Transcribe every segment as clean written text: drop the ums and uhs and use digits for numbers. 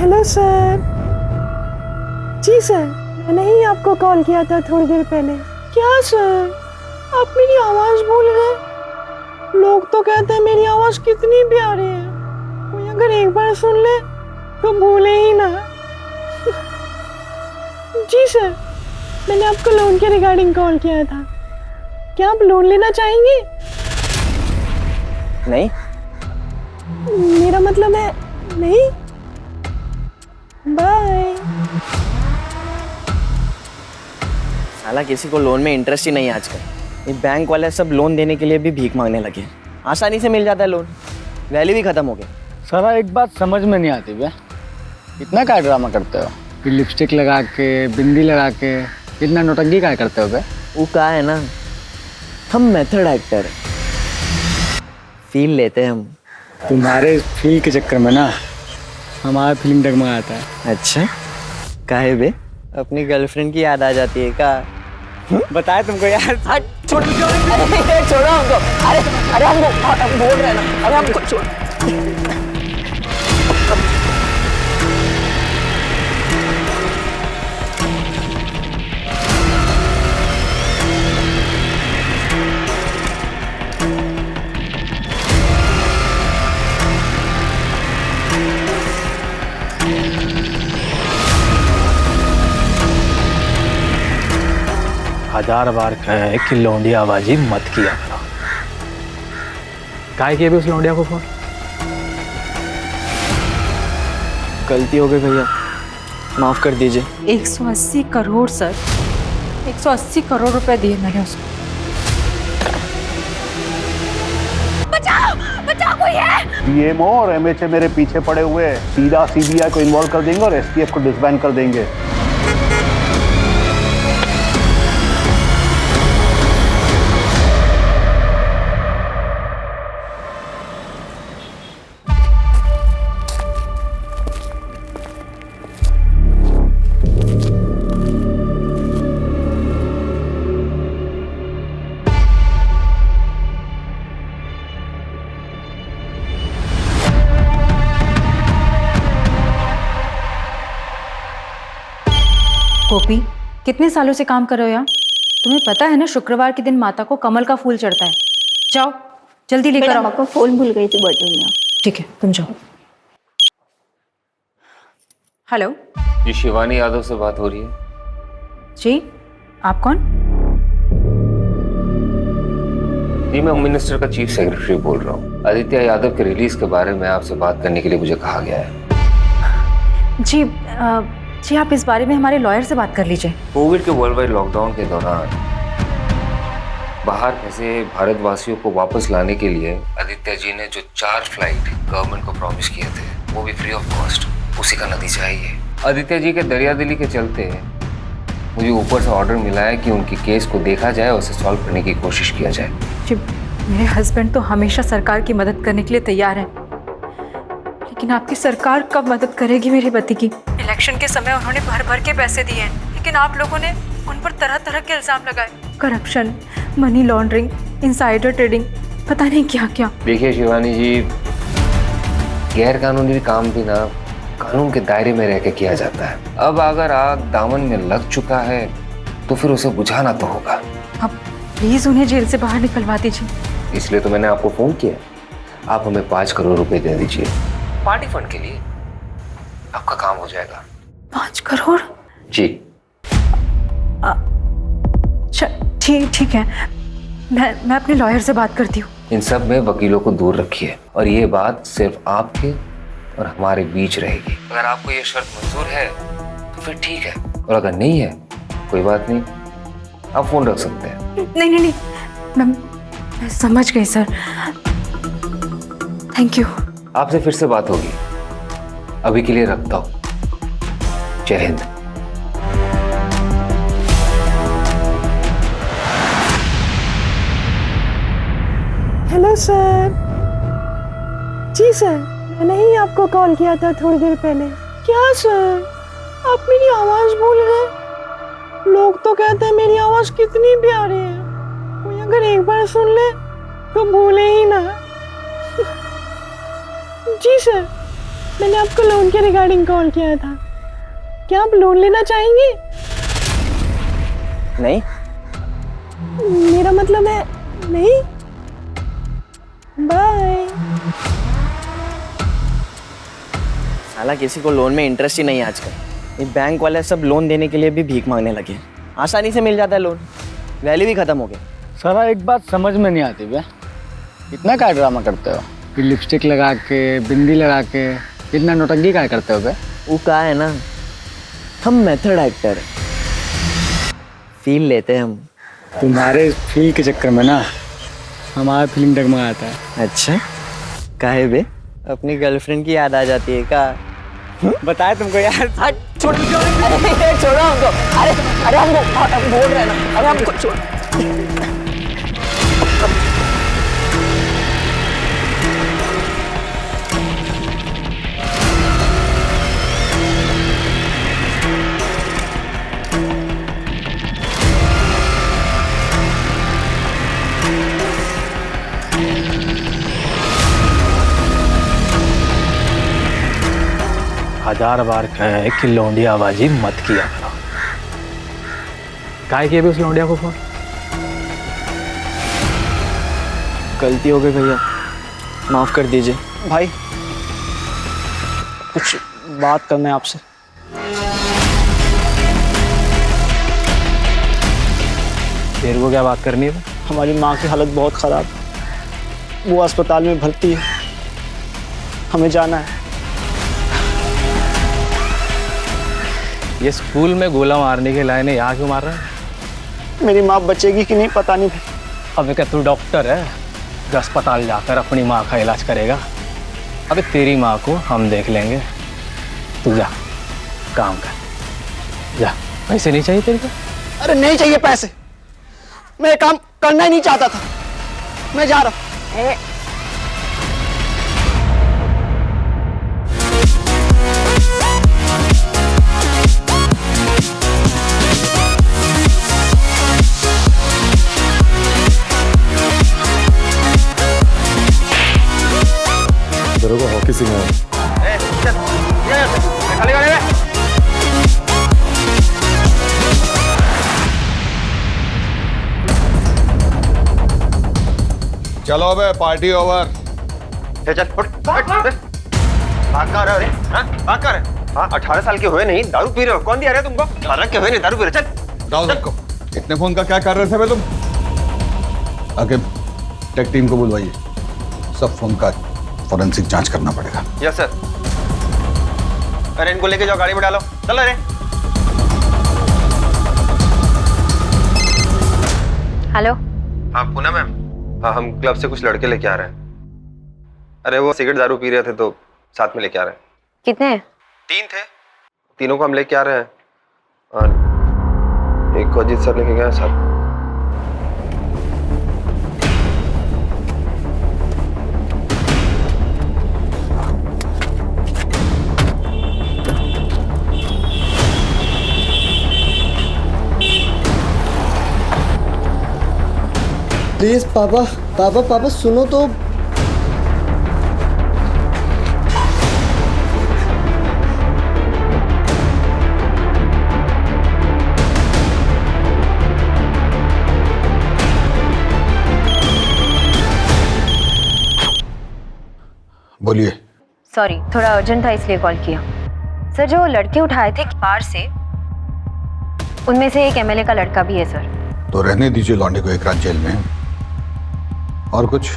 Hello sir. जी sir, मैंने ही आपको कॉल किया था थोड़ी देर पहले। क्या सर, आप मेरी आवाज़ भूल गए? लोग तो कहते हैं मेरी आवाज़ कितनी प्यारी है, कोई अगर एक बार सुन ले तो भूले ही ना। जी सर, मैंने आपको लोन के रिगार्डिंग कॉल किया था। क्या आप लोन लेना चाहेंगे? नहीं। मेरा मतलब है नहीं। बाय। साला किसी को लोन में इंटरेस्ट ही नहीं है आजकल। ये बैंक वाले सब लोन देने के लिए भी भीख मांगने लगे। आसानी से मिल जाता है लोन, वैल्यू भी खत्म हो गया। सारा एक बात समझ में नहीं आती बे, इतना क्या ड्रामा करते हो? कि लिपस्टिक लगा के, बिंदी लगा के इतना नौटंकी क्या करते हो बे? वो कहा है ना, हम मेथड एक्टर हैं, फील लेते हैं हम। तुम्हारे फील के चक्कर में ना हमारा फीलिंग डगमगाता है। अच्छा, काहे बे? अपनी गर्लफ्रेंड की याद आ जाती है का? बताए तुमको यार। छोड़ो हमको। अरे हम बोल रहे हैं ना, अरे हमको छोड़। हजार बार कहा है कि लौंडियाबाजी मत किया करो। काहे किए भी उस लौंडिया को फोन? गलती हो गई भैया, माफ कर दीजिए। 180 करोड़ सर, 180 करोड़ रुपए दिए मैंने उसको। बचाओ बचाओ, कोई है? डीएमओ और एमएचए मेरे पीछे पड़े हुए हैं। सीधा सीबीआई को इन्वॉल्व कर देंगे और एसटीएफ को डिसबैंड कर देंगे। गोपी, कितने सालों से काम कर रहे हो यहाँ? तुम्हें पता है ना, शुक्रवार के दिन माता को कमल का फूल चढ़ता है। जाओ जल्दी लेकर आओ। को फोन भूल गई थी बटन में। ठीक है, तुम जाओ। हेलो जी, शिवानी यादव से बात हो रही है? जी, आप कौन? जी, मैं होम मिनिस्टर का चीफ सेक्रेटरी बोल रहा हूँ। आदित्य यादव के रिलीज के बारे में आपसे बात करने के लिए मुझे कहा गया है। जी जी, आप इस बारे में हमारे लॉयर से बात कर लीजिए। कोविड के वर्ल्ड वाइड लॉकडाउन के दौरान बाहर फंसे भारतवासियों को वापस लाने के लिए आदित्य जी ने जो 4 फ्लाइट गवर्नमेंट को प्रॉमिस किए थे, वो भी फ्री ऑफ कॉस्ट, उसी का नतीजा है ये। आदित्य जी के दरियादिली के चलते मुझे ऊपर से ऑर्डर मिला है कि उनकी केस को देखा जाए और उसे सॉल्व करने की कोशिश किया जाए। जी, मेरे हस्बैंड तो हमेशा सरकार की मदद करने के लिए तैयार हैं, लेकिन आपकी सरकार कब मदद करेगी मेरे पति की? इलेक्शन के समय उन्होंने भर भर के पैसे दिए हैं, लेकिन आप लोगों ने उन पर तरह तरह के इल्जाम लगाए। Corruption, money laundering, insider trading, पता नहीं क्या क्या। देखिए शिवानी जी, गैर कानूनी काम भी ना कानून के दायरे में रह के किया जाता है। अब अगर आग दामन में लग चुका है तो फिर उसे बुझाना तो होगा। अब प्लीज उन्हें जेल से बाहर निकलवा दीजिए। इसलिए तो मैंने आपको फोन किया। आप हमें 5 करोड़ रुपए दे दीजिए पार्टी फंड के लिए, आपका काम हो जाएगा। 5 करोड़? जी ठीक है, मैं अपने लॉयर से बात करती हूँ। इन सब में वकीलों को दूर रखिए और ये बात सिर्फ आपके और हमारे बीच रहेगी। अगर आपको ये शर्त मंजूर है तो फिर ठीक है, और अगर नहीं है कोई बात नहीं, आप फोन रख सकते हैं। नहीं, मैं समझ गई सर, थैंक यू। आपसे फिर से बात होगी, अभी के लिए रखता हूं। जय हिंद। Hello sir. जी सर, मैंने ही आपको कॉल किया था थोड़ी देर पहले। क्या सर, आप मेरी आवाज़ भूल गए? लोग तो कहते हैं मेरी आवाज़ कितनी प्यारी है, कोई अगर एक बार सुन ले तो भूले ही ना। जी सर, मैंने आपको लोन के रिगार्डिंग कॉल किया था। क्या आप लोन लेना चाहेंगे? नहीं। मेरा मतलब है नहीं। बाय। साला किसी को लोन में इंटरेस्ट ही नहीं है आजकल। ये बैंक वाले सब लोन देने के लिए भी भीख मांगने लगे। आसानी से मिल जाता है लोन, वैल्यू भी खत्म हो गया। सारा एक बात समझ में नहीं आती बे, इतना क्या ड्रामा करते हो? फिर लिपस्टिक लगा के, बिंदी लगा के, इतना नौटंकी क्या करते हो बे? वो कहा है ना, हम मेथड एक्टर हैं, फील लेते हैं हम। तुम्हारे फील के चक्कर में ना हमारा फीलिंग डगमगाता है। अच्छा, काहे बे? अपनी गर्लफ्रेंड की याद आ जाती है का? बताए तुमको यार। छोड़ो हमको। अरे हम बोल रहे हैं ना, अरे हमको छोड़। हजार बार कहे कि लौंडियाबाजी मत किया करो। काहे किए भी उस लौंडिया को फोन? गलती हो गई भैया, माफ कर दीजिए। भाई कुछ बात करना है आपसे। तेरे को क्या बात करनी है? हमारी माँ की हालत बहुत ख़राब, वो अस्पताल में भर्ती है, हमें जाना है। ये स्कूल में गोला मारने के लायक यहाँ क्यों मार रहा है? मेरी माँ बचेगी कि नहीं पता नहीं भाई। अबे क्या तू डॉक्टर है जो अस्पताल जाकर अपनी माँ का इलाज करेगा? अबे तेरी माँ को हम देख लेंगे, तू जा काम कर जा। पैसे नहीं चाहिए तेरे को? अरे नहीं चाहिए पैसे, मैं ये काम करना ही नहीं चाहता था, मैं जा रहा हूँ। तेरे को हॉकी सिखाया। चलो अबे पार्टी ओवर। चल उठ, भाग कहाँ रहे हो? हाँ भाग कहाँ रहे? हाँ 18 साल के हुए नहीं दारू पी रहे हो? कौन दिया रहा है तुमको? 18 के हुए नहीं दारू पी रहे? चल जाओ सबको। इतने फोन का क्या कर रहे थे बे तुम? आके टेक टीम को बुलवाइए, सब फोन का फॉरेंसिक जांच करना पड़ेगा। Yes sir. अरे इनको लेके जाओ, गाड़ी में डालो, चलो रे। हेलो। हाँ पूनम मैम, हाँ हम क्लब से कुछ लड़के लेके आ रहे हैं। अरे वो सिगरेट दारू पी रहे थे तो साथ में लेके आ रहे हैं। कितने हैं? 3 थे, तीनों को हम लेके आ रहे हैं और एक को अजीत सर लेके गए साथ। प्लीज पापा पापा पापा सुनो तो। बोलिए। सॉरी, थोड़ा अर्जेंट था इसलिए कॉल किया। सर जो लड़के उठाए थे बाहर से, उनमें से एक एमएलए का लड़का भी है सर। तो रहने दीजिए लौंडे को एक रात जेल में। और कुछ?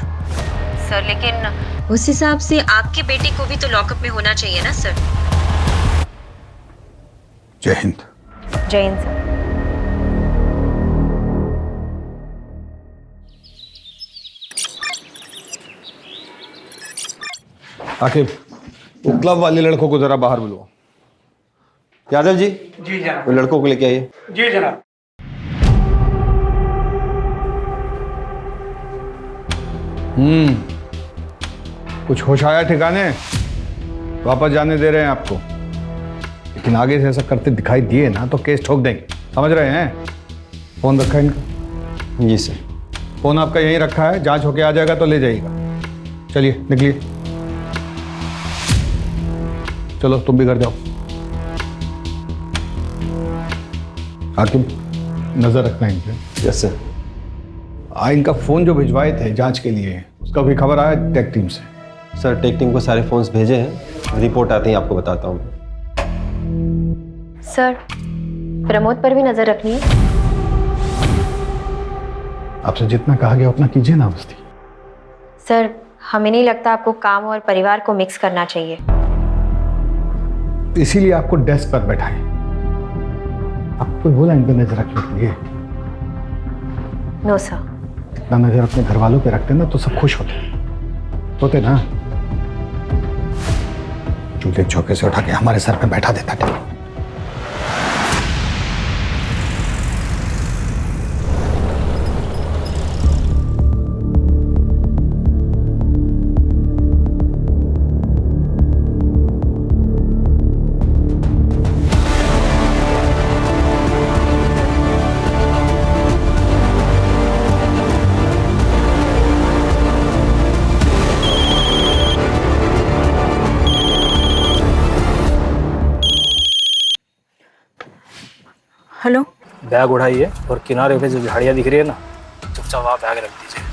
सर लेकिन उस हिसाब से आपके बेटे को भी तो लॉकअप में होना चाहिए ना सर। जय हिंद। जय हिंद सर। आकिब, वो क्लब वाले लड़कों को जरा बाहर बुलवाओ। यादव जी। जी जनाब। वो लड़कों को लेके आइए। जी जनाब। कुछ होश आया ठिकाने? वापस जाने दे रहे हैं आपको, लेकिन आगे से ऐसा करते दिखाई दिए ना तो केस ठोक देंगे, समझ रहे हैं? फोन रखा है इनका? जी सर। फोन आपका यहीं रखा है, जांच होके आ जाएगा तो ले जाइएगा। चलिए निकलिए। चलो तुम भी घर जाओ। हाकिम, नजर रखना इन पे। Yes sir. इनका फोन जो भिजवाए थे जांच के लिए, उसका कोई खबर आया टेक टीम से? सर टेक टीम को सारे फोन्स भेजे हैं, रिपोर्ट आते ही आपको बताता हूँ। सर, प्रमोद पर भी नजर रखनी है। आपसे जितना कहा गया उतना कीजिए ना बस्ती। सर, हमें नहीं लगता आपको काम और परिवार को मिक्स करना चाहिए। इसीलिए आपको डेस्क पर बैठाएं। आपको बोला इन पर नजर रखने के लिए। No sir. इतना नजर अपने घर वालों पे रखते ना तो सब खुश होते ना। चूल्हे चौके से उठा के हमारे सर पे बैठा देता था। हेलो। बैग उठाइए और किनारे पे जो झाड़ियाँ दिख रही है ना, चुपचाप वहाँ बैग रख दीजिए।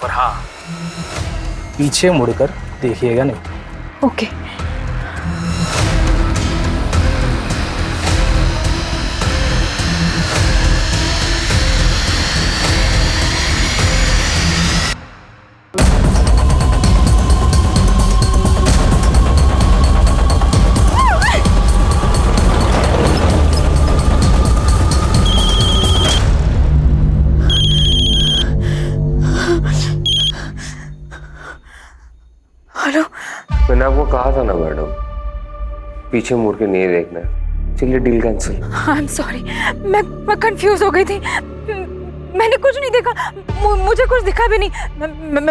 और हाँ, पीछे मुड़कर देखिएगा नहीं। ओके। हेलो। मैंने आपको कहा था ना मैडम, पीछे मुड़ के नहीं देखना है। चलिए deal cancel. I am sorry, मैं कंफ्यूज हो गई थी। मैंने कुछ नहीं देखा, मुझे कुछ दिखा भी नहीं।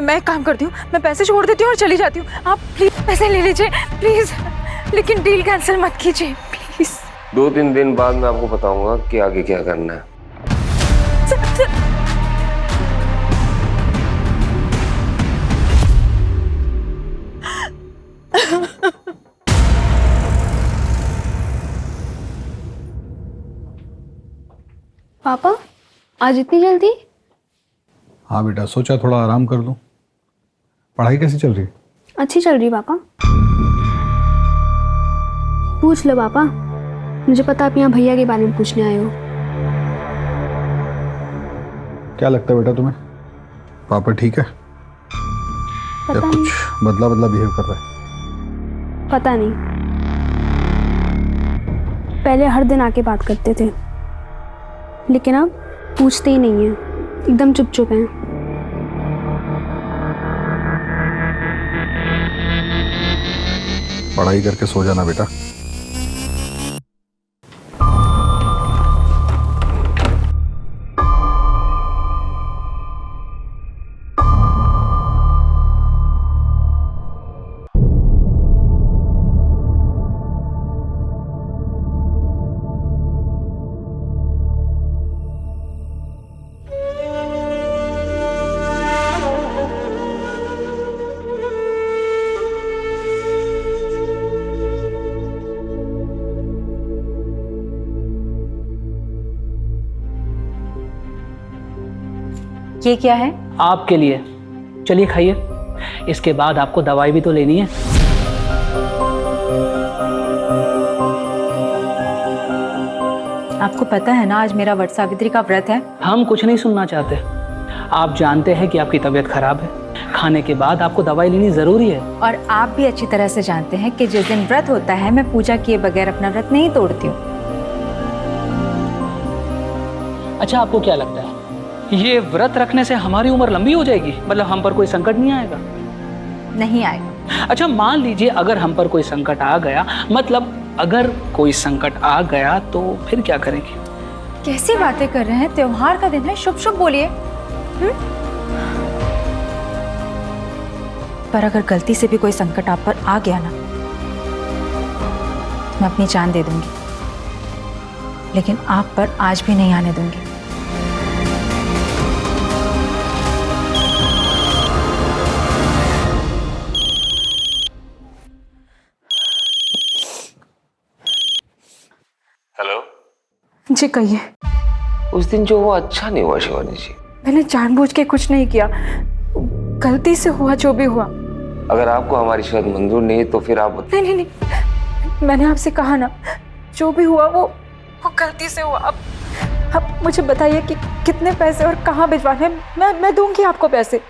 मैं एक काम करती हूँ, मैं पैसे छोड़ देती हूँ और चली जाती हूँ। आप प्लीज पैसे ले लीजिए प्लीज, लेकिन डील कैंसिल मत कीजिए प्लीज। 2-3 दिन बाद मैं आपको बताऊंगा कि आगे क्या करना है। पापा, आज इतनी जल्दी? हाँ बेटा, सोचा थोड़ा आराम कर लूं। पढ़ाई कैसी चल रही? अच्छी चल रही पापा। पूछ लो पापा, मुझे पता आप यहाँ भैया के बारे में पूछने आए हो। क्या लगता है बेटा तुम्हें, पापा ठीक है या कुछ बदला बदला बिहेव कर रहा है? पता नहीं, पहले हर दिन आके बात करते थे, लेकिन अब पूछते ही नहीं है, एकदम चुप चुप हैं। पढ़ाई करके सो जाना बेटा। ये क्या है? आपके लिए, चलिए खाइए। इसके बाद आपको दवाई भी तो लेनी है। आपको पता है ना आज मेरा वट सावित्री का व्रत है। हम कुछ नहीं सुनना चाहते। आप जानते हैं कि आपकी तबीयत खराब है, खाने के बाद आपको दवाई लेनी जरूरी है। और आप भी अच्छी तरह से जानते हैं कि जिस दिन व्रत होता है मैं पूजा किए बगैर अपना व्रत नहीं तोड़ती हूँ। अच्छा, आपको क्या लगता है ये व्रत रखने से हमारी उम्र लंबी हो जाएगी? मतलब हम पर कोई संकट नहीं आएगा? नहीं आएगा। अच्छा, मान लीजिए अगर हम पर कोई संकट आ गया, मतलब अगर कोई संकट आ गया तो फिर क्या करेंगे? कैसी बातें कर रहे हैं, त्योहार का दिन है, शुभ शुभ बोलिए। पर अगर गलती से भी कोई संकट आप पर आ गया ना, मैं अपनी जान दे दूंगी, लेकिन आप पर आज भी नहीं आने दूंगी। हेलो। जी कहिए। उस दिन जो हुआ अच्छा नहीं हुआ शिवानी जी। मैंने जानबूझ के कुछ नहीं किया, गलती से हुआ जो भी हुआ। अगर आपको हमारी शायद मंजूर नहीं तो फिर आप नहीं नहीं नहीं, मैंने आपसे कहा ना, जो भी हुआ वो गलती से हुआ। अब मुझे बताइए कि कितने पैसे और कहाँ भिजवाने हैं। मैं दूंगी आपको पैसे।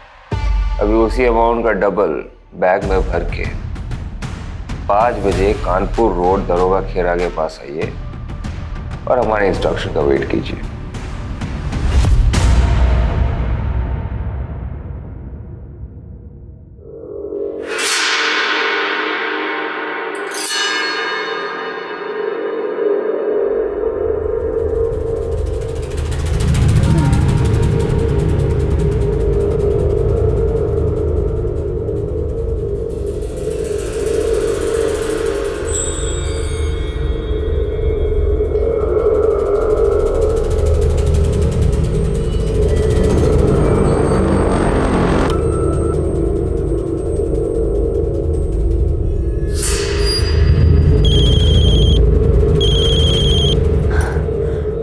अभी उसी अमाउंट का डबल बैग में भर के 5 बजे कानपुर रोड दरोगा खेरा के पास आइए और हमारे इंस्ट्रक्शन का वेट कीजिए।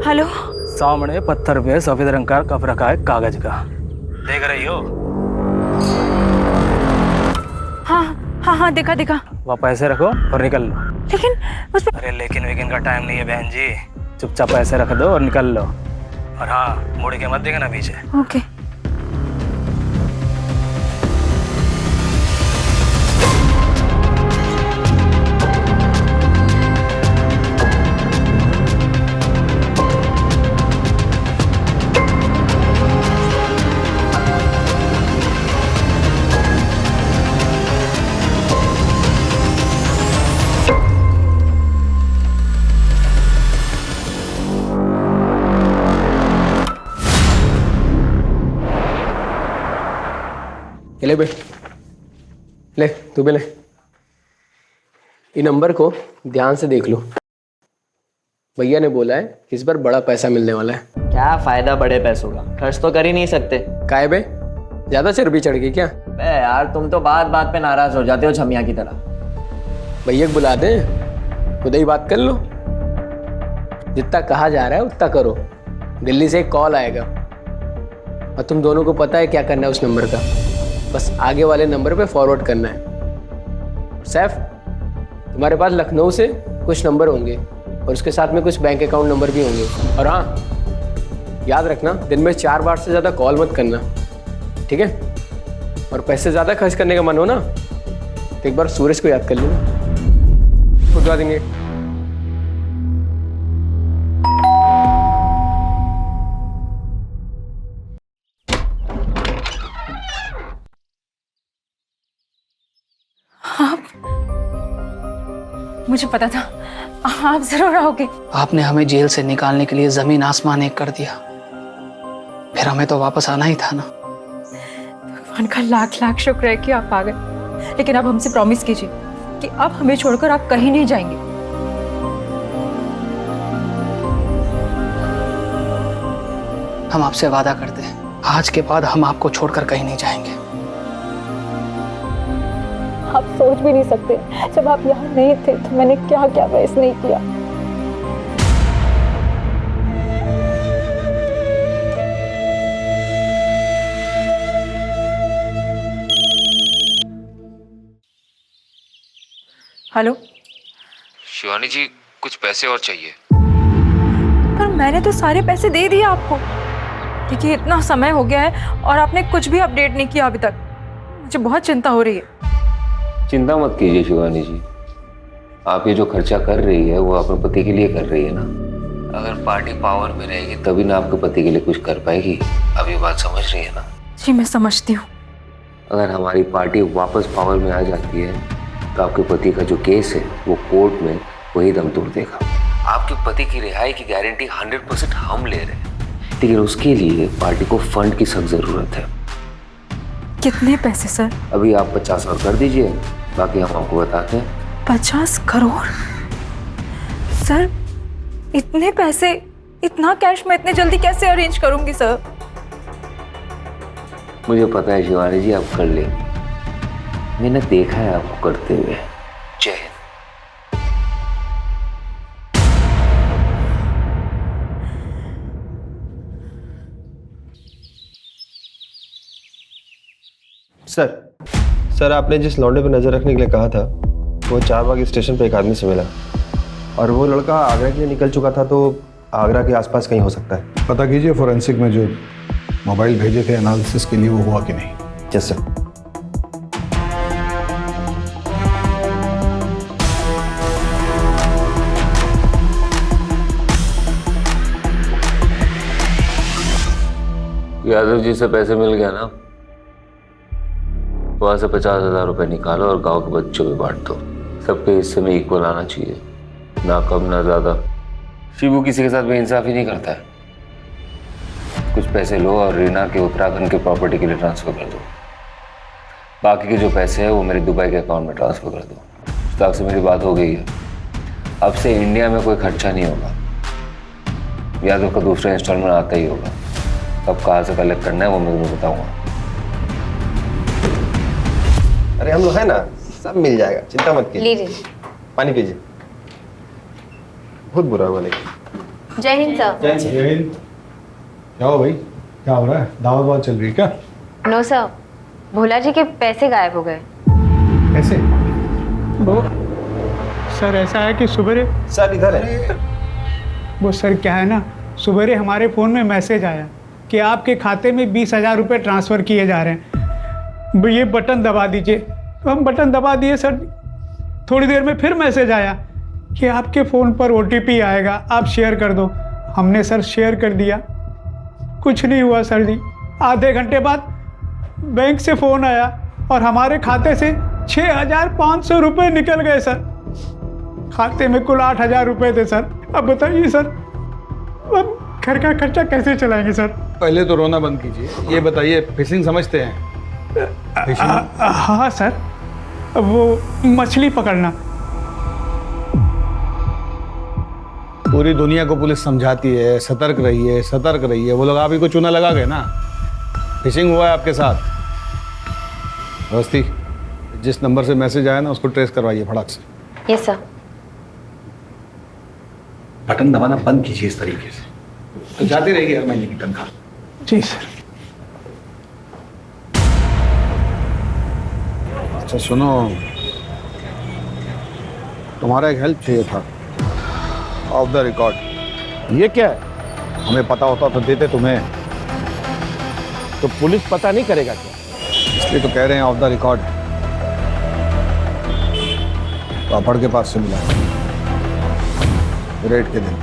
हेलो। सामने पत्थर पे सफेद रंग का कप रखा है कागज का, देख रही हो? हाँ हाँ हाँ, देखा देखा। वहाँ पैसे रखो और निकल लो। लेकिन उसमें अरे लेकिन वेकिन का टाइम नहीं है बहन जी, चुपचाप पैसे रख दो और निकल लो। और हाँ, मुड़ के मत देखना पीछे। ओके। ले बे, ले तू भी ले। ये नंबर को ध्यान से देख लो। भैया ने बोला है कि इस बार बड़ा पैसा मिलने वाला है। क्या फायदा बड़े पैसों का, खर्च तो कर ही नहीं सकते। काहे बे, ज्यादा चर्बी चढ़ गई क्या? बे यार, तुम तो बात बात पे नाराज हो जाते हो छमिया की तरह। भैया को बुला दे, खुद ही बात कर लो। जितना कहा जा रहा है उतना करो। दिल्ली से एक कॉल आएगा और तुम दोनों को पता है क्या करना है उस नंबर का। बस आगे वाले नंबर पे फॉरवर्ड करना है। सैफ, तुम्हारे पास लखनऊ से कुछ नंबर होंगे और उसके साथ में कुछ बैंक अकाउंट नंबर भी होंगे। और हाँ, याद रखना दिन में 4 बार से ज़्यादा कॉल मत करना, ठीक है? और पैसे ज़्यादा खर्च करने का मन हो ना तो एक बार सूरज को याद कर लेना, खुदवा देंगे। मुझे पता था आप जरूर आओगे। आपने हमें जेल से निकालने के लिए जमीन आसमान एक कर दिया, फिर हमें तो वापस आना ही था ना। भगवान का लाख लाख शुक्र है कि आप आ गए। लेकिन आप हमसे प्रॉमिस कीजिए कि अब हमें छोड़कर आप कहीं नहीं जाएंगे। हम आपसे वादा करते हैं, आज के बाद हम आपको छोड़कर कहीं नहीं जाएंगे। आप सोच भी नहीं सकते, जब आप यहाँ नहीं थे तो मैंने क्या क्या फेस नहीं किया। हेलो शिवानी जी, कुछ पैसे और चाहिए। पर मैंने तो सारे पैसे दे दिए आपको। देखिए, इतना समय हो गया है और आपने कुछ भी अपडेट नहीं किया अभी तक। मुझे बहुत चिंता हो रही है। चिंता मत कीजिए शिवानी जी, आप ये जो खर्चा कर रही है वो अपने पति के लिए कर रही है ना। अगर पार्टी पावर में रहेगी तभी ना आपके पति के लिए कुछ कर पाएगी। अब ये बात समझ रही है ना? जी मैं समझती हूँ। अगर हमारी पार्टी वापस पावर में आ जाती है तो आपके पति का जो केस है वो कोर्ट में वही दम तोड़ देगा। आपके पति की रिहाई की गारंटी 100% हम ले रहे हैं, लेकिन उसके लिए पार्टी को फंड की सख्त जरूरत है। कितने पैसे सर? अभी आप 50 और कर दीजिए, बाकी हम आपको बताते हैं। 50 करोड़? सर इतने पैसे, इतना कैश मैं इतने जल्दी कैसे अरेंज करूंगी सर? मुझे पता है शिवानी जी, आप कर लेंगे। मैंने देखा है आपको करते हुए। जय हिंद। सर आपने जिस लौंडे पर नजर रखने के लिए कहा था वो चारबाग स्टेशन पे एक आदमी से मिला और वो लड़का आगरा के लिए निकल चुका था, तो आगरा के आसपास कहीं हो सकता है। पता कीजिए फोरेंसिक में जो मोबाइल भेजे थे एनालिसिस के लिए वो हुआ कि नहीं। Yes sir. यादव जी से पैसे मिल गया ना, वहां से 50,000 रुपए निकालो और गांव के बच्चों में बांट दो। सबके हिस्से में इक्वल आना चाहिए, ना कम ना ज्यादा। शिबू किसी के साथ बेइंसाफी नहीं करता है। कुछ पैसे लो और रीना के उत्तराखंड के प्रॉपर्टी के लिए ट्रांसफर कर दो। बाकी के जो पैसे हैं वो मेरे दुबई के अकाउंट में ट्रांसफर कर दो। मुश्ताक से मेरी बात हो गई है, अब से इंडिया में कोई खर्चा नहीं होगा। यादव का दूसरा इंस्टॉलमेंट आता ही होगा। कब कहाँ से कलेक्ट करना है वो मैं तुम्हें बताऊंगा। अरे हम लोग है ना, सब मिल जाएगा, चिंता मत कीजिए। पानी पीजिए। बहुत बुरा हुआ लेकिन। जय हिंद सर। जय हिंद। क्या हो भाई, क्या हो रहा है? दावत वावत चल रही है क्या? नो सर, भोला जी के पैसे गायब हो गए। कैसे? वो सर ऐसा है कि सुबह सर इधर है। वो सर क्या है ना, सुबह हमारे फ़ोन में मैसेज आया कि आपके खाते में 20,000 रुपये ट्रांसफ़र किए जा रहे हैं, ये बटन दबा दीजिए। तो हम बटन दबा दिए सर। थोड़ी देर में फिर मैसेज आया कि आपके फ़ोन पर OTP आएगा, आप शेयर कर दो। हमने सर शेयर कर दिया, कुछ नहीं हुआ सर जी। आधे घंटे बाद बैंक से फ़ोन आया और हमारे खाते से 6,500 रुपये निकल गए सर। खाते में कुल 8,000 रुपये थे सर। अब बताइए सर, अब घर का खर्चा कैसे चलाएंगे सर? पहले तो रोना बंद कीजिए। ये बताइए, फिशिंग समझते हैं? हाँ सर, वो मछली पकड़ना। पूरी दुनिया को पुलिस समझाती है सतर्क रहिए सतर्क रहिए। वो लोग आप ही को चूना लगा गए ना। फिशिंग हुआ है आपके साथ। अवस्थी, जिस नंबर से मैसेज आया ना उसको ट्रेस करवाइए फटाक से। Yes sir. बटन दबाना बंद कीजिए इस तरीके से, तो जाती रहेगी हर महीने की तनख्वाह। जी सर। अच्छा सुनो, तुम्हारा एक हेल्प चाहिए था, ऑफ द रिकॉर्ड। ये क्या है? हमें पता होता तो देते तुम्हें। तो पुलिस पता नहीं करेगा क्या? इसलिए तो कह रहे हैं ऑफ द रिकॉर्ड। पापड़ के पास से मिला रेट के दिन।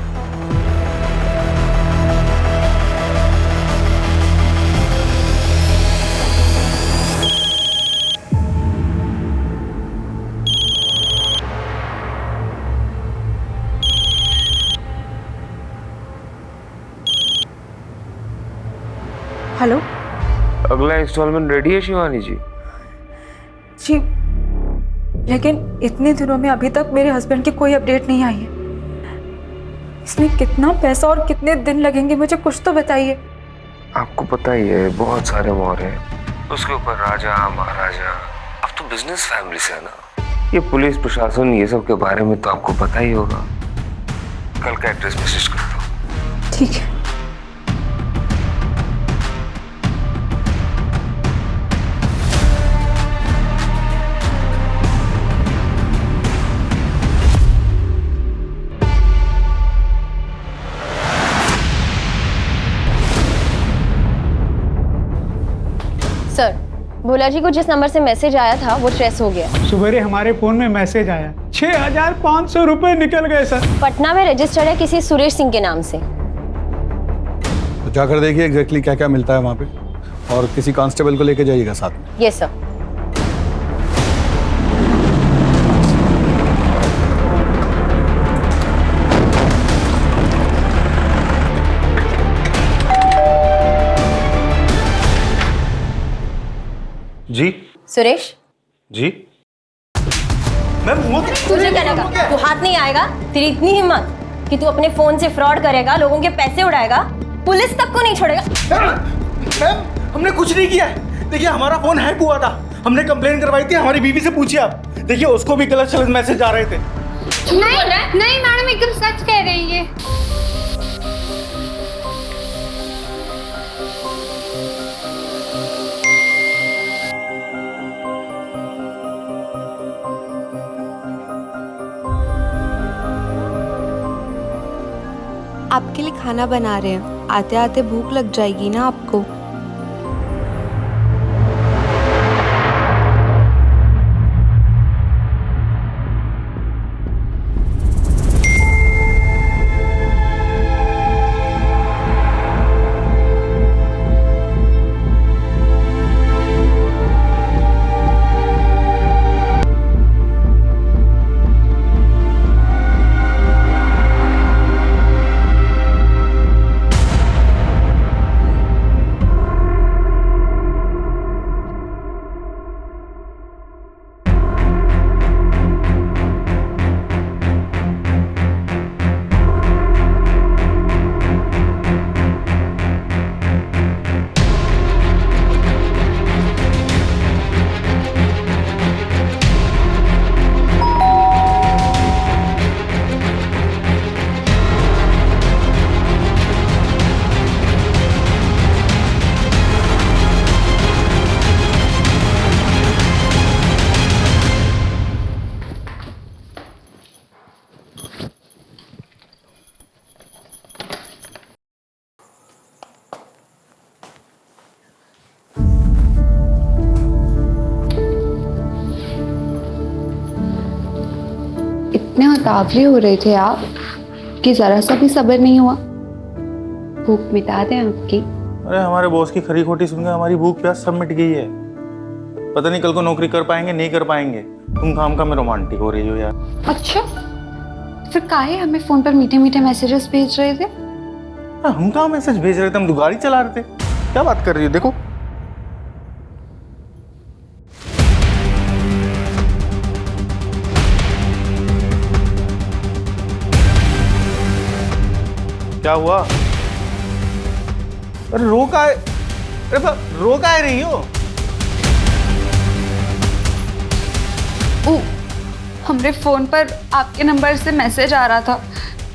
हेलो, अगला इंस्टॉलमेंट रेडी है शिवानी जी? जी, लेकिन इतने दिनों में अभी तक मेरे हस्बैंड की कोई अपडेट नहीं आई है। इसमें कितना पैसा और कितने दिन लगेंगे, मुझे कुछ तो बताइए। आपको पता ही है बहुत सारे मोहर हैं, उसके ऊपर राजा महाराजा। अब तो बिजनेस फैमिली से है ना, ये पुलिस प्रशासन ये सब के बारे में तो आपको पता ही होगा। कल का एड्रेस मैसेज कर दो। ठीक है। सर, भोला जी को जिस नंबर से मैसेज आया था वो ट्रेस हो गया। सुबह हमारे फोन में मैसेज आया, 6,500 रुपये निकल गए सर। पटना में रजिस्टर्ड है किसी सुरेश सिंह के नाम से। तो जाकर देखिए एग्जैक्टली क्या क्या मिलता है वहाँ पे, और किसी कांस्टेबल को लेके जाइएगा साथ में। Yes sir. जी सुरेश जी। मैम तुझे क्या लगा तू हाथ नहीं आएगा? तेरी इतनी हिम्मत कि तू अपने फोन से फ्रॉड करेगा, लोगों के पैसे उड़ाएगा, पुलिस तक को नहीं छोड़ेगा। मैम हमने कुछ नहीं किया है। देखिए हमारा फोन हैक हुआ था, हमने कंप्लेन करवाई थी। हमारी बीवी से पूछिए आप, देखिए उसको भी गलत गलत मैसेज आ रहे थे। नहीं मैडम, एकदम सच कह रही है। आपके लिए खाना बना रहे हैं, आते आते भूख लग जाएगी ना आपको। इतने उतावले हो रहे थे आप कि जरा सा भी सब्र नहीं हुआ। भूख मिटा दें आपकी। अरे हमारे बॉस की खरी खोटी सुनकर हमारी भूख प्यास सब मिट गई है। पता नहीं कल को नौकरी कर पाएंगे नहीं कर पाएंगे। तुम काम का में रोमांटिक हो रही हो यार। अच्छा, फिर काहे हमें फोन पर मीठे मीठे मैसेजेस भेज रहे थे? हम कहाँ मैसेज भेज रहे थे, हम तो गाड़ी चला रहे थे। क्या बात कर रही हो? देखो क्या हुआ? अरे रो का है? अरे रो का है रही हो? हमरे फोन पर आपके नंबर से मैसेज आ रहा था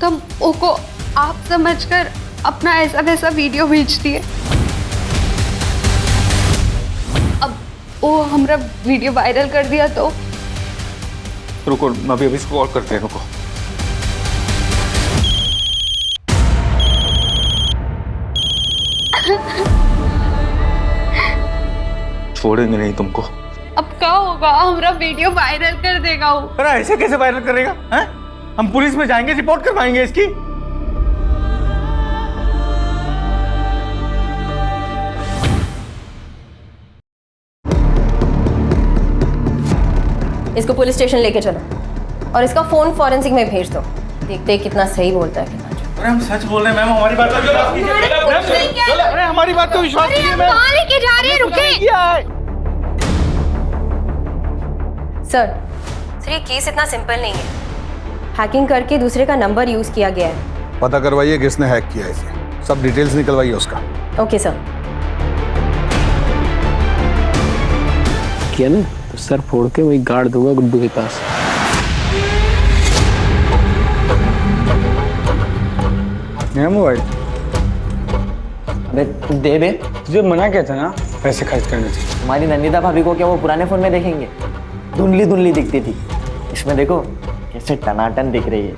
तो हम को आप समझकर अपना ऐसा वैसा वीडियो भेज दिए। अब वो हमारा वीडियो वायरल कर दिया तो रुको, अभी इसको कॉल करते हैं। रुको, छोड़ेंगे नहीं तुमको। अब क्या होगा? हमारा वीडियो वायरल कर देगा वो। अरे ऐसे कैसे वायरल करेगा? हैं? हम पुलिस में जाएंगे, रिपोर्ट करवाएंगे इसकी। इसको पुलिस स्टेशन लेके चलो और इसका फोन फॉरेंसिक में भेज दो। देखते हैं कितना सही बोलता है कितना झूठ। अरे हम सच बोल रहे हैं मैम, हमारी बात का विश्वास कीजिए। अरे हमारी बात का विश्वास कीजिए मैम। कहाँ लेके जा रहे हैं? रुके। सर ये केस इतना सिंपल नहीं है। हैकिंग करके दूसरे का नंबर यूज किया गया है। पता करवाइए किसने हैक किया इसे, सब डिटेल्स निकलवाइए उसका। Okay sir. किया ना तो सर फोड़ के वही गाड़ दूंगा गुड्डू के पास। मेरा मोबाइल। अबे दे बे, तुझे मना किया था ना पैसे खर्च करने से। हमारी नंदिता भाभी को क्या वो पुराने फोन में देखेंगे? धुंधली धुंधली दिखती थी, इसमें देखो कैसे टनाटन दिख रही है।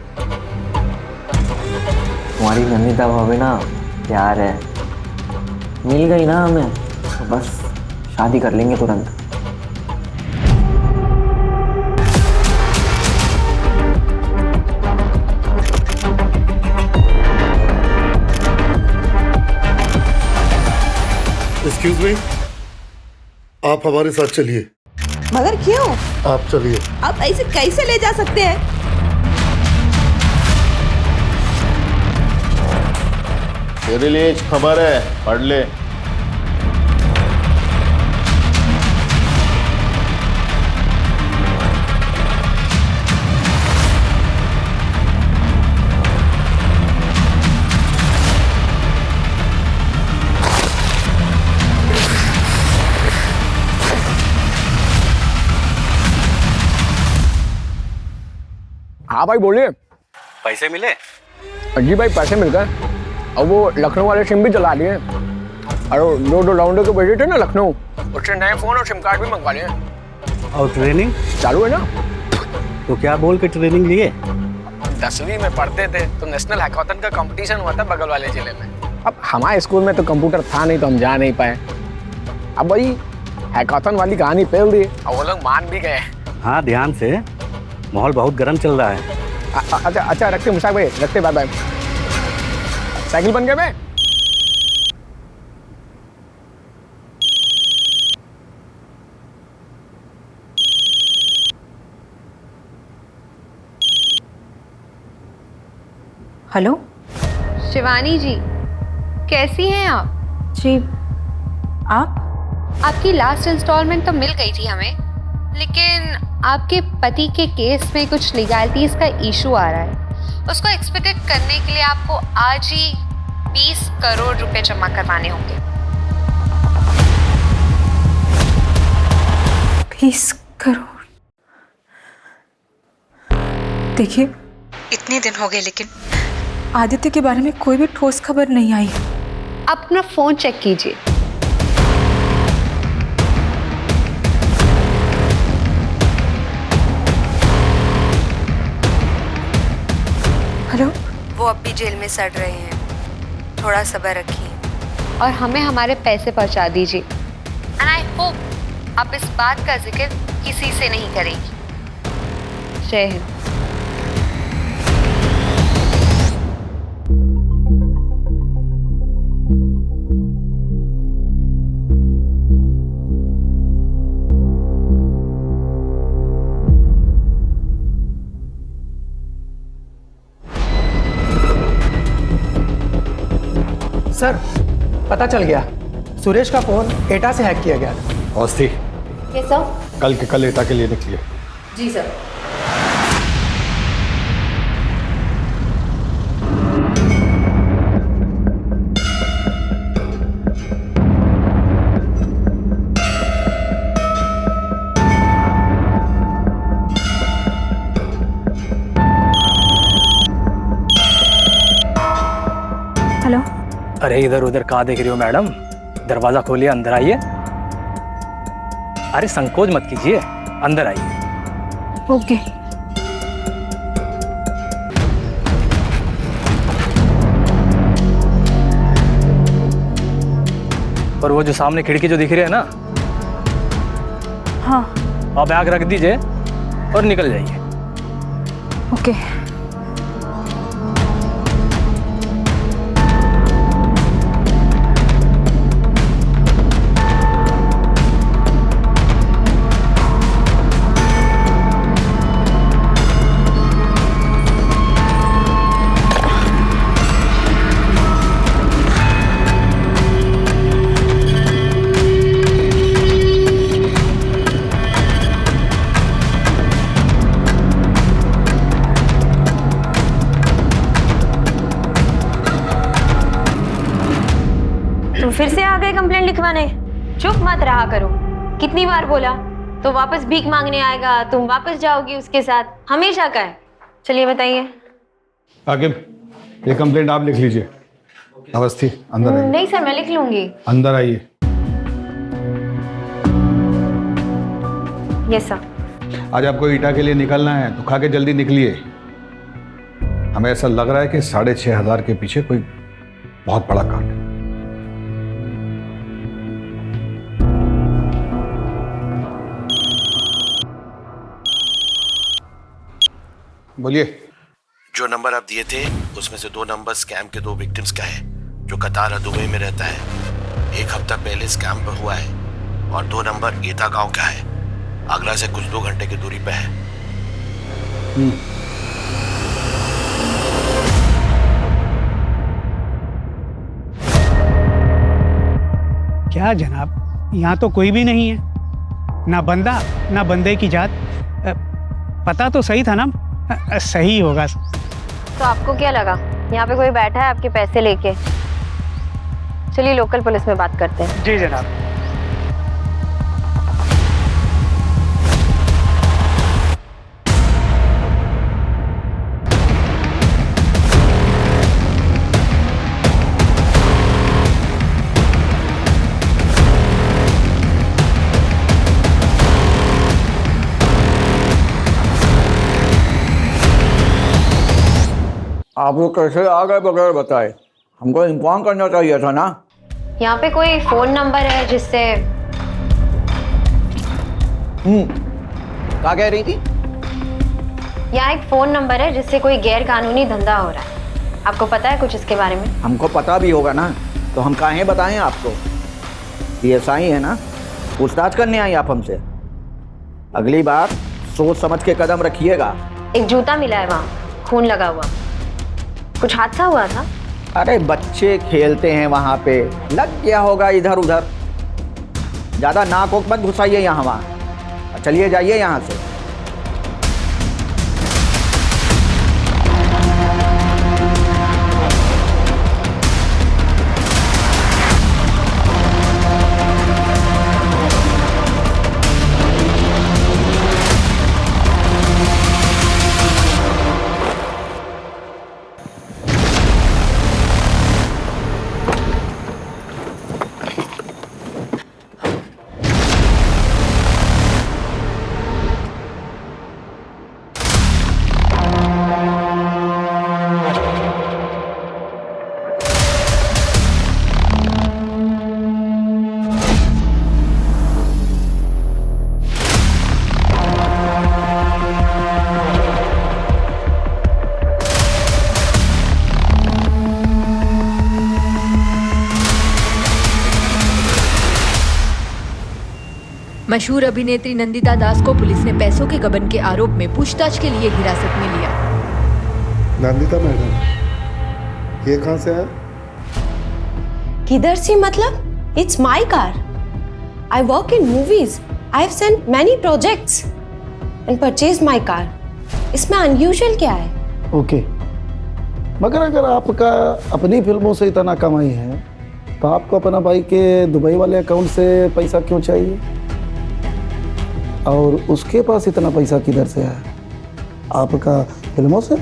हमारी नंदिता भाभी ना प्यार है, मिल गई ना हमें तो बस शादी कर लेंगे तुरंत। एक्सक्यूज मी, आप हमारे साथ चलिए। मगर क्यों? आप चलिए। आप ऐसे कैसे ले जा सकते हैं? तेरे लिए एक खबर है, पढ़ ले। हाँ भाई बोलिए। पैसे मिले? जी भाई पैसे मिल गए। अब वो लखनऊ वाले सिम भी चला लिए और दो राउंडर के भेजे थे ना लखनऊ, उससे नए फोन और सिम कार्ड भी मंगवा लिए। और ट्रेनिंग चालू है ना। तो क्या बोल के ट्रेनिंग लिए? 10वीं में पढ़ते थे तो नेशनल हैकाथन का कंपटीशन हुआ था बगल वाले जिले में। अब हमारे स्कूल में तो कंप्यूटर था नहीं तो हम जा नहीं पाए। अब वही हैकाथन वाली कहानी फैल दी और वो लोग मान भी गए। हाँ ध्यान से, माहौल बहुत गर्म चल रहा है। अच्छा अच्छा रखते मुशाक भाई, रखते, बाय बाय। साइकिल बन गए मैं। हेलो शिवानी जी, कैसी हैं आप? जी, आप? आपकी लास्ट इंस्टॉलमेंट तो मिल गई थी हमें, लेकिन आपके पति के केस में कुछ लीगैलिटीज का इशू आ रहा है। उसको एक्सपेक्टेड करने के लिए आपको आज ही 20 करोड़ रुपए जमा करवाने होंगे। 20 करोड़? देखिए, इतने दिन हो गए लेकिन आदित्य के बारे में कोई भी ठोस खबर नहीं आई है। अपना फोन चेक कीजिए। हेलो, वो अब भी जेल में सड़ रहे हैं, थोड़ा सब्र रखिए और हमें हमारे पैसे पहुंचा दीजिए। एंड आई होप आप इस बात का जिक्र किसी से नहीं करेंगी। जय हिंद। सर, पता चल गया, सुरेश का फोन एटा से हैक किया गया था। अवस्थी, ये सर? कल के कल एटा के लिए निकलिए। जी सर। हेलो। अरे इधर उधर कहाँ देख रही हो मैडम? दरवाजा खोलिए, अंदर आइए। अरे संकोच मत कीजिए, अंदर आइए। ओके। और वो जो सामने खिड़की जो दिख रही है ना, हाँ, आप बैग रख दीजिए और निकल जाइए। ओके। तुम फिर से आ गए कंप्लेंट लिखवाने? चुप मत रहा करो। कितनी बार बोला तो वापस भीख मांगने आएगा, तुम वापस जाओगी उसके साथ, हमेशा का है। चलिए बताइए। आकिब, ये कंप्लेंट आप लिख लीजिए। अवस्थी, अंदर आइए। नहीं सर, मैं लिख लूंगी। अंदर आइए। Yes sir. आज आपको ईटा के लिए निकलना है तो खा के जल्दी निकलिए। हमें ऐसा लग रहा है कि 6,500 के पीछे कोई बहुत बड़ा कांड है। बोलिए। जो नंबर आप दिए थे उसमें से 2 नंबर स्कैम के 2 विक्टिम्स का है, जो कतार और दुबई में रहता है। 1 हफ्ता पहले स्कैम पर हुआ है। और 2 नंबर एटा गांव का है, आगरा से कुछ 2 घंटे की दूरी पे है। क्या जनाब, यहाँ तो कोई भी नहीं है, ना बंदा ना बंदे की जात। पता तो सही था ना? सही होगा। तो आपको क्या लगा यहाँ पे कोई बैठा है आपके पैसे लेके? चलिए लोकल पुलिस में बात करते हैं। जी जनाब। आप लोग कैसे आ गए बगैर बताए? हमको इन्फॉर्म करना चाहिए था ना। यहाँ पे कोई फोन नंबर है जिससे क्या कह रही थी? यहाँ एक फोन नंबर है जिससे कोई गैर कानूनी धंधा हो रहा है। आपको पता है कुछ इसके बारे में? हमको पता भी होगा ना, तो हम काहे बताएं आपको? PSI है ना, पूछताछ करने आई आप हमसे। अगली बार सोच समझ के कदम रखिएगा। एक जूता मिला है वहाँ, खून लगा हुआ। कुछ हादसा हुआ था? अरे बच्चे खेलते हैं वहाँ पे, लग गया होगा इधर उधर। ज़्यादा नाक वोक मत घुसाइए यहाँ वहाँ। चलिए जाइए यहाँ से। मशहूर अभिनेत्री नंदिता दास को पुलिस ने पैसों के गबन के आरोप में पूछताछ के लिए हिरासत में लिया। नंदिता मैडम, ये कहाँ से आया? किधर से मतलब? It's my car. I work in movies. I have sent many projects and purchase my car. इसमें अनयूजुअल क्या है? ओके, मगर अगर आपका अपनी फिल्मों से इतना कमाई है तो आपको अपना भाई के दुबई वाले अकाउंट से पैसा क्यों चाहिए? और उसके पास इतना पैसा किधर से आया? आपका फिल्मों से?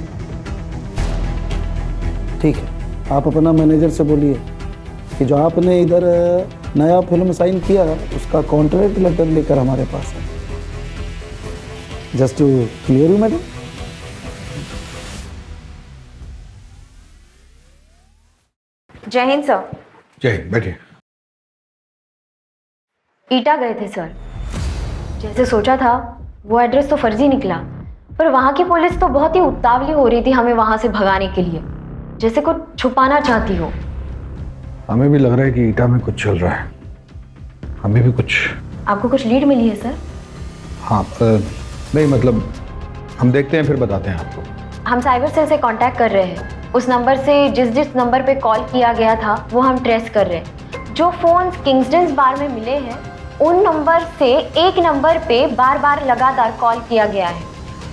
ठीक है, आप अपना मैनेजर से बोलिए कि जो आपने इधर नया फिल्म साइन किया उसका कॉन्ट्रैक्ट लेटर लेकर हमारे पास है। Just to clear you madam. जय हिंद सर। जय हिंद, बैठिए। ईटा गए थे सर। जैसे सोचा था वो एड्रेस तो फर्जी निकला, पर वहाँ की पुलिस तो बहुत ही उतावली हो रही थी हमें वहाँ से भगाने के लिए, जैसे कुछ छुपाना चाहती हो। हमें भी लग रहा है कि ईटा में कुछ चल रहा है। हमें भी कुछ। आपको कुछ लीड मिली है सर? हाँ, नहीं मतलब हम देखते हैं फिर बताते हैं आपको। हम साइबर सेल से कांटेक्ट कर रहे हैं। उस नंबर से जिस नंबर पे कॉल किया गया था वो हम ट्रेस कर रहे हैं। जो फोन्स किंग्सटन बार में मिले हैं उन नंबर से एक नंबर पे बार बार लगातार कॉल किया गया है,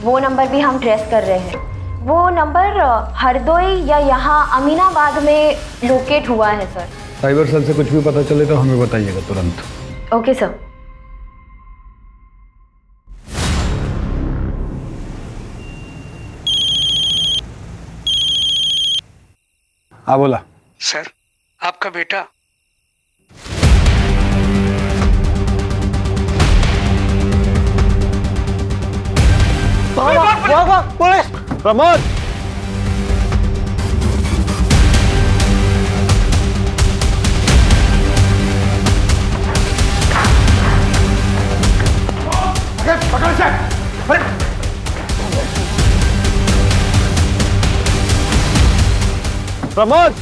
वो नंबर भी हम ट्रेस कर रहे हैं। वो नंबर हरदोई या यहाँ अमीनाबाद में लोकेट हुआ है सर। साइबर सेल से कुछ भी पता चले तो हमें बताइएगा तुरंत। Okay sir. हाँ बोला। सर, आपका बेटा पुलिस! प्रमोद! पकड़ से! प्रमोद!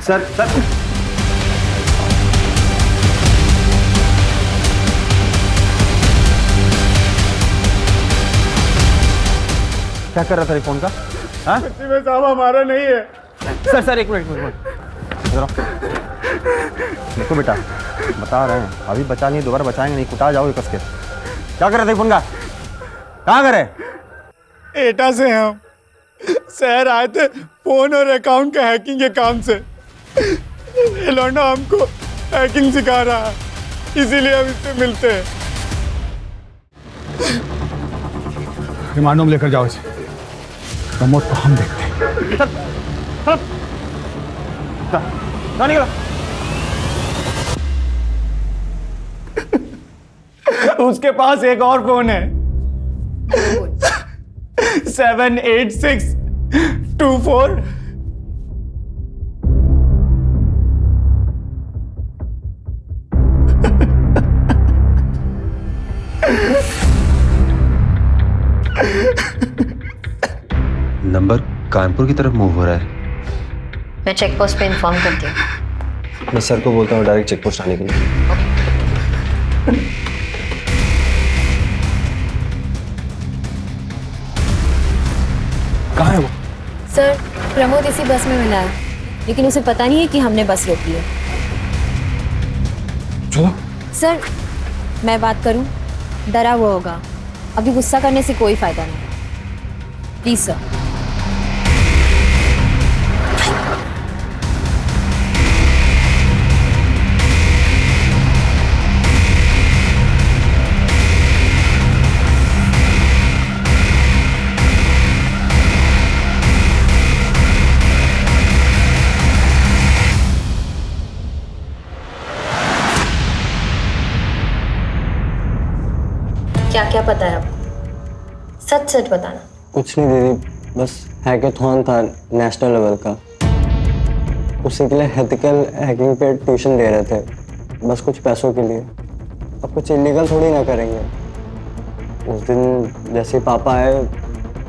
सर सर क्या कर रहा था फोन का? हाँ? में साहब हमारा नहीं है। सर एक मिनट देखो बेटा, बता रहे हैं अभी बचा नहीं, दोबारा बचाएंगे नहीं, कुटा जाओगे कस के। क्या कर रहे थे फोन का? कहाँ करे? एटा से हम शहर आए थे फोन और अकाउंट का हैकिंग के काम से। लौंडा हमको हैकिंग सिखा रहा है, इसीलिए हम इससे मिलते हैं। रिमांड में लेकर जाओ इसे। प्रमोद को हम देखते हैं। उसके पास एक और फोन है। 78624। नंबर कानपुर की तरफ मूव हो रहा है। मैं चेक पोस्ट पे इन्फॉर्म करती हूँ। मैं सर को बोलता हूँ डायरेक्ट चेक पोस्ट आने के लिए। कहाँ है वो? सर प्रमोद इसी बस में मिला है, लेकिन उसे पता नहीं है कि हमने बस रोकी है। चलो। सर मैं बात करूं, डरा हुआ होगा, अभी गुस्सा करने से कोई फायदा नहीं। Please sir. क्या क्या पता है आपको? सच सच बताना। कुछ नहीं दीदी, बस हैकेथॉन था नेशनल लेवल का, उसी के लिए एथिकल हैकिंग पे ट्यूशन दे रहे थे, बस कुछ पैसों के लिए। अब कुछ इलीगल थोड़ी ना करेंगे। उस दिन जैसे पापा आए,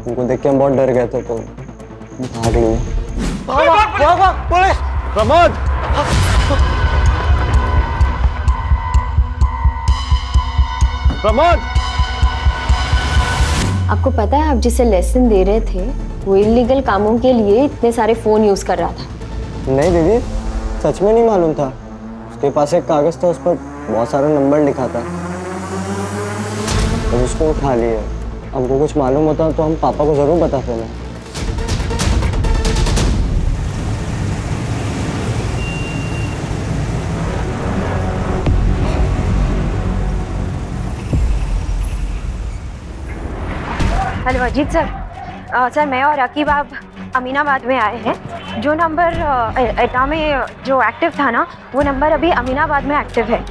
उनको देख के हम बहुत डर गए थे तो भाग लिए। पुलिस! प्रमोद! प्रमोद! आपको पता है आप जिसे लेसन दे रहे थे वो इलीगल कामों के लिए इतने सारे फोन यूज कर रहा था? नहीं दीदी, सच में नहीं मालूम था। उसके पास एक कागज था, उस पर बहुत सारा नंबर लिखा था, तो उसको उठा लिए। हमको कुछ मालूम होता तो हम पापा को जरूर बताते ना। Hello Ajit sir. सर मैं और रकीब आप अमीनाबाद में आए हैं। जो नंबर एटा में जो एक्टिव था ना, वो नंबर अभी अमीनाबाद में एक्टिव है।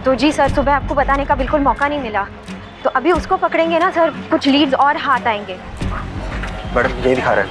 तो जी सर, सुबह आपको बताने का बिल्कुल मौका नहीं मिला, तो अभी उसको पकड़ेंगे ना सर, कुछ लीड्स और हाथ आएंगे। मैडम ये दिखा रहा है।